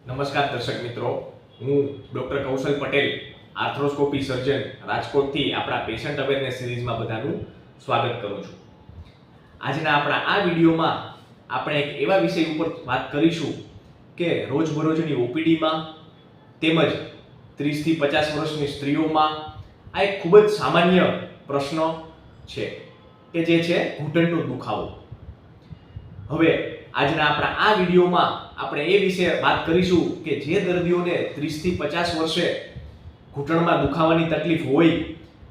નમસ્કાર દર્શક મિત્રો, હું ડોક્ટર કૌશલ પટેલ, આર્થ્રોસ્કોપી સર્જન રાજકોટથી આપણા પેશન્ટ અવેરનેસ સિરીઝમાં બધાનું સ્વાગત કરું છું. આજના આપણા આ વિડીયોમાં આપણે એક એવા વિષય ઉપર વાત કરીશું કે રોજબરોજની ઓપીડીમાં તેમજ 30 થી 50 વર્ષની સ્ત્રીઓમાં આ એક ખૂબ જ સામાન્ય પ્રશ્ન છે કે જે છે ઘૂંટણનો દુખાવો. હવે આજના આપણા આ વિડીયોમાં આપણે એ વિશે વાત કરીશું કે જે દર્દીઓને 30 થી 50 વર્ષે ઘૂંટણમાં દુખાવાની તકલીફ હોય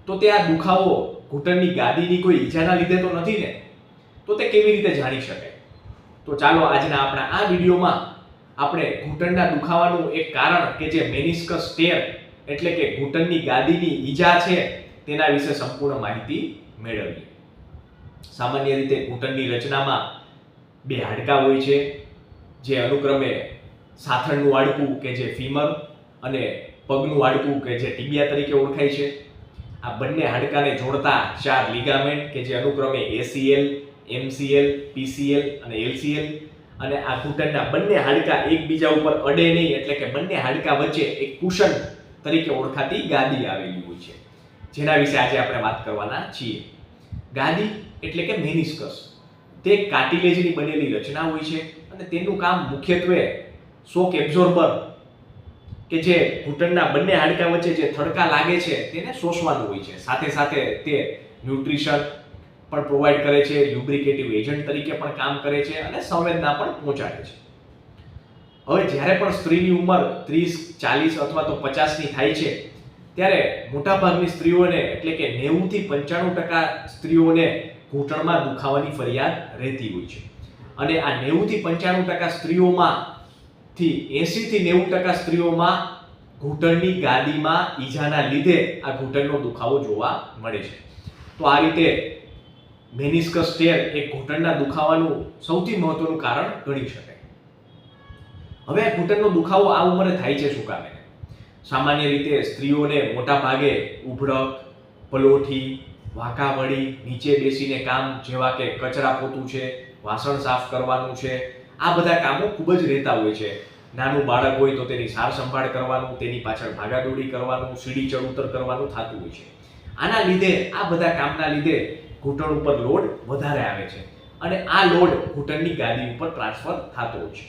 તો તે આ દુખાવો ઘૂંટણની ગાદીની કોઈ ઈજાના લીધે તો નથી ને, તો તે કેવી રીતે જાણી શકે? તો ચાલો આજના આપણા આ વિડીયોમાં આપણે ઘૂંટણના દુખાવાનું એક કારણ કે જે મેનિસ્કસ ટેર એટલે કે ઘૂંટણની ગાદીની ઈજા છે તેના વિશે સંપૂર્ણ માહિતી મેળવીએ. સામાન્ય રીતે ઘૂંટણની રચનામાં બે હાડકાં હોય છે, જે અનુક્રમે સાથળનું હાડકું કે જે ફીમર અને પગનું હાડકું કે જે ટીબિયા તરીકે ઓળખાય છે. આ બંને હાડકાને જોડતા 4 લિગામેન્ટ કે જે અનુક્રમે ACL, MCL, PCL અને LCL, અને આ ઘૂંટણના બંને હાડકાં એકબીજા ઉપર અડે નહીં એટલે કે બંને હાડકાં વચ્ચે એક કુશન તરીકે ઓળખાતી ગાદી આવેલી હોય છે, જેના વિશે આજે આપણે વાત કરવાના છીએ. ગાદી એટલે કે મેનિસ્કસ તે કાર્ટિલેજની બનેલી રચના હોય છે અને તેનું કામ મુખ્યત્વે શોક એબ્ઝોર્બર કે જે ઘૂંટણના બંને હાડકાં વચ્ચે જે થડકા લાગે છે તેને શોષવાનું હોય છે. સાથે સાથે તે ન્યુટ્રિશન પણ પ્રોવાઈડ કરે છે, લ્યુબ્રિકેટિવ એજન્ટ તરીકે પણ કામ કરે છે અને સંવેદના પણ પહોંચાડે છે. હવે જ્યારે પણ સ્ત્રીની ઉંમર 30, 40 અથવા તો 50 ની થાય છે ત્યારે મોટાભાગની સ્ત્રીઓને એટલે કે 90 થી 95% સ્ત્રીઓને ઘૂંટણમાં દુખાવાની ફરિયાદ રહેતી હોય છે. અને આ 90 થી 95% સ્ત્રીઓમાંથી 80 થી 90% સ્ત્રીઓમાં ઘૂંટણની ગાદીમાં ઈજાના લીધે આ ઘૂંટણનો દુખાવો જોવા મળે છે. તો આ રીતે મેનિસ્કસ ટેર એ ઘૂંટણના દુખાવાનું સૌથી મહત્વનું કારણ ગણી શકાય. હવે આ ઘૂંટણનો દુખાવો આ ઉંમરે થાય છે શું કામે? સામાન્ય રીતે સ્ત્રીઓને મોટા ભાગે ઉભળક, પલોઠી, વાંકાવળી, નીચે બેસીને કામ જેવા કે કચરા પોતું છે, વાસણ સાફ કરવાનું છે, આ બધા કામો ખૂબ જ રહેતા હોય છે. નાનું બાળક હોય તો તેની સાર સંભાળ કરવાનું, તેની પાછળ ભાગાદોડી કરવાનું, સીડી ચડ ઉતર કરવાનું થતું હોય છે. આના લીધે, આ બધા કામના લીધે ઘૂંટણ ઉપર લોડ વધારે આવે છે અને આ લોડ ઘૂંટણની ગાદી ઉપર ટ્રાન્સફર થતો હોય છે.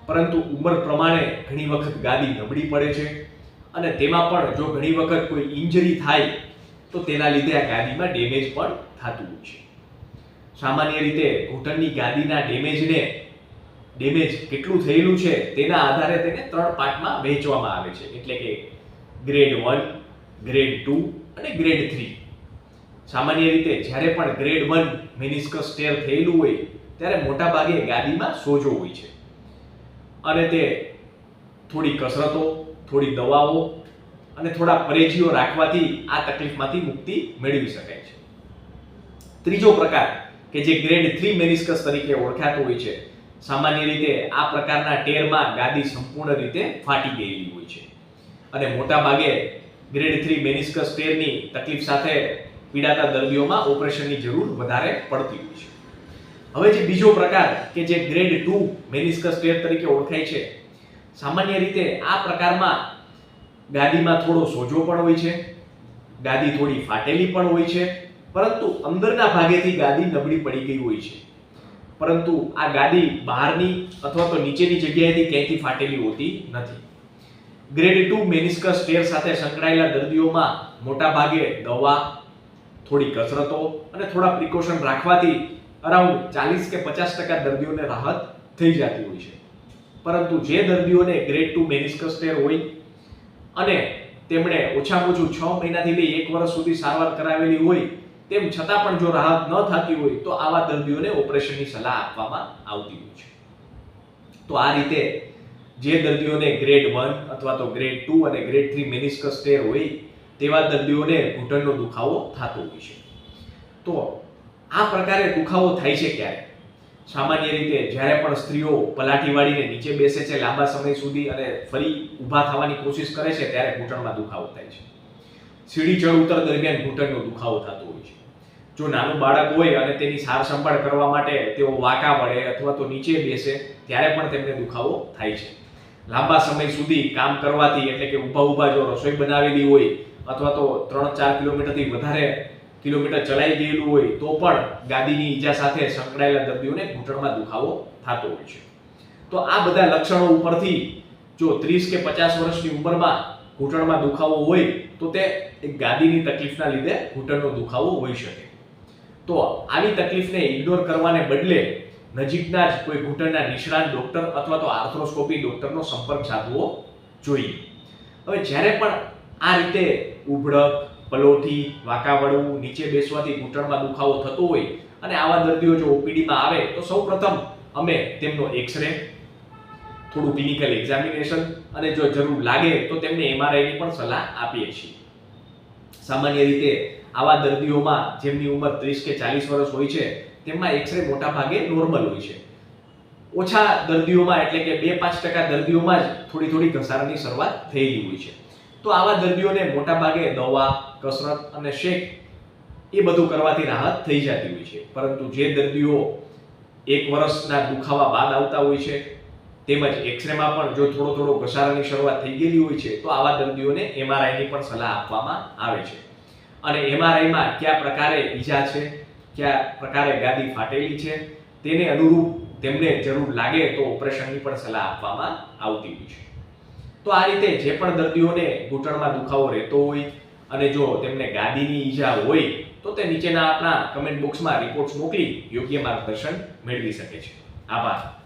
પરંતુ ઉંમર પ્રમાણે ઘણી વખત ગાદી નબળી પડે છે અને તેમાં પણ જો ઘણી વખત કોઈ ઇન્જરી થાય તો તેના લીધે આ ગાદીમાં ડેમેજ પણ થતું હોય છે. સામાન્ય રીતે ઘૂંટણની ગાદીના ડેમેજ કેટલું થયેલું છે તેના આધારે તેને 3 પાર્ટમાં વહેંચવામાં આવે છે, એટલે કે ગ્રેડ 1, ગ્રેડ 2 અને ગ્રેડ 3. સામાન્ય રીતે જ્યારે પણ ગ્રેડ 1 મેનિસ્કસ ટેર થયેલું હોય ત્યારે મોટાભાગે ગાદીમાં સોજો હોય છે અને તે થોડી કસરતો, થોડી દવાઓ અને થોડા પરેજીઓ રાખવાથી આ તકલીફમાંથી મુક્તિ મેળવી શકાય છે. ત્રીજો પ્રકાર કે જે ગ્રેડ 3 મેનિસ્કસ તરીકે ઓળખાતો હોય છે, સામાન્ય રીતે આ પ્રકારના ટેરમાં ગાદી સંપૂર્ણ રીતે ફાટી ગયેલી હોય છે અને મોટા ભાગે ગ્રેડ 3 મેનિસ્કસ ટેરની તકલીફ સાથે પીડાતા દર્દીઓમાં ઓપરેશનની જરૂર વધારે પડતી હોય છે. હવે જે બીજો પ્રકાર કે જે ગ્રેડ 2 મેનિસ્કસ ટેર તરીકે ઓળખાય છે, સામાન્ય રીતે આ પ્રકારમાં ગાદીમાં થોડો સોજો પણ હોય છે, ગાદી થોડી ફાટેલી પણ હોય છે, પરંતુ અંદરના ભાગેથી ગાદી નબળી પડી ગઈ હોય છે. પરંતુ આ ગાદી બહારની અથવા તો નીચેની જગ્યાએથી ક્યાંયથી ફાટેલી હોતી નથી. ગ્રેડ 2 મેનિસ્કસ ટેર સાથે સંકળાયેલા દર્દીઓમાં મોટા ભાગે દવા, થોડી કસરતો અને થોડા પ્રિકોશન રાખવાથી અરાઉન્ડ 40 કે 50% દર્દીઓને રાહત થઈ જતી હોય છે. પરંતુ જે દર્દીઓને ગ્રેડ 2 મેનિસ્કસ ટેર હોય અને તેમણે ઓછામાં ઓછું 6 મહિનાથી લઈ 1 વર્ષ સુધી સારવાર કરાવેલી હોય, તેમ છતાં પણ જો રાહત ન થતી હોય તો આવા દર્દીઓને ઓપરેશનની સલાહ આપવામાં આવતી હોય છે. તો આ રીતે જે દર્દીઓને ગ્રેડ 1 અથવા તો ગ્રેડ 2 અને ગ્રેડ 3 મેનિસ્કસ ટેર હોય તેવા દર્દીઓને ઘૂંટણનો દુખાવો થતો હોય છે. તો આ પ્રકારે દુખાવો થાય છે ક્યારે? સામાન્ય રીતે જ્યારે પણ સ્ત્રીઓ પલાઠી વાળીને નીચે બેસે છે લાંબા સમય સુધી અને ફરી ઊભા થવાની કોશિશ કરે છે ત્યારે ઘૂંટણમાં દુખાવો થાય છે. સીડી ચડ ઉતર દરમિયાન ઘૂંટણનો દુખાવો થતો હોય છે. જો નાનું બાળક હોય અને તેની સાર સંભાળ કરવા માટે તેઓ વાંકા વળે અથવા તો નીચે બેસે ત્યારે પણ તેમને દુખાવો થાય છે. લાંબા સમય સુધી કામ કરવાથી, એટલે કે ઊભા જો રસોઈ બનાવેલી હોય અથવા તો 3-4 કિલોમીટરથી વધારે કિલોમીટર ચલાઈ ગયેલું હોય તો પણ ગાદીની ઈજા સાથે સંકળાયેલા દર્દીઓને ઘૂંટણમાં દુખાવો થતો હોય છે. તો આ બધા લક્ષણો ઉપરથી જો 30 કે 50 વર્ષની ઉંમરમાં ઘૂંટણમાં દુખાવો હોય તો તે એક ગાદીની તકલીફના લીધે ઘૂંટણનો દુખાવો હોઈ શકે. તો આવી તકલીફને ઇગ્નોર કરવાને બદલે નજીકના જ કોઈ ઘૂંટણના નિષ્ણાત ડોક્ટર અથવા તો આર્થ્રોસ્કોપી ડોક્ટરનો સંપર્ક સાધવો જોઈએ. હવે જ્યારે પણ આ રીતે ઉભળક, પલોઠી, વાંકા વળવું, નીચે બેસવાથી ઘૂંટણમાં દુખાવો થતો હોય અને આવા દર્દીઓ જો ઓપીડીમાં આવે તો સૌપ્રથમ અમે તેમનો એક્સરે, થોડું ક્લિનિકલ એક્ઝામિનેશન અને જો જરૂર લાગે તો તેમને એમઆરઆઈની પણ સલાહ આપીએ છીએ. સામાન્ય રીતે આવા દર્દીઓમાં જેમની ઉંમર 30 કે 40 વર્ષ હોય છે તેમાં એક્સરે મોટા ભાગે નોર્મલ હોય છે. ઓછા દર્દીઓમાં, એટલે કે 2-5% દર્દીઓમાં જ થોડી ઘસારાની શરૂઆત થયેલી હોય છે. તો આવા દર્દીઓને મોટા ભાગે દવા, કસરત અને શેક એ બધું કરવાથી રાહત થઈ જતી હોય છે. પરંતુ જે દર્દીઓ 1 વર્ષના દુખાવા બાદ આવતા હોય છે તેમજ એક્સરેમાં પણ જો થોડો ઘસારાની શરૂઆત થઈ ગયેલી હોય છે તો આવા દર્દીઓને એમઆરઆઈની પણ સલાહ આપવામાં આવે છે. અને એમઆરઆઈમાં કયા પ્રકારે ઈજા છે, કયા પ્રકારે ગાદી ફાટેલી છે તેને અનુરૂપ તેમને જરૂર લાગે તો ઓપરેશનની પણ સલાહ આપવામાં આવતી હોય છે. તો આ રીતે જે પણ દર્દીઓને ઘૂંટણમાં દુખાવો રહેતો હોય અને જો તેમને ગાદીની ઈજા હોય તો તે નીચેના આપણા કમેન્ટ બોક્સમાં રિપોર્ટ્સ મોકલી યોગ્ય માર્ગદર્શન મેળવી શકે છે. આભાર.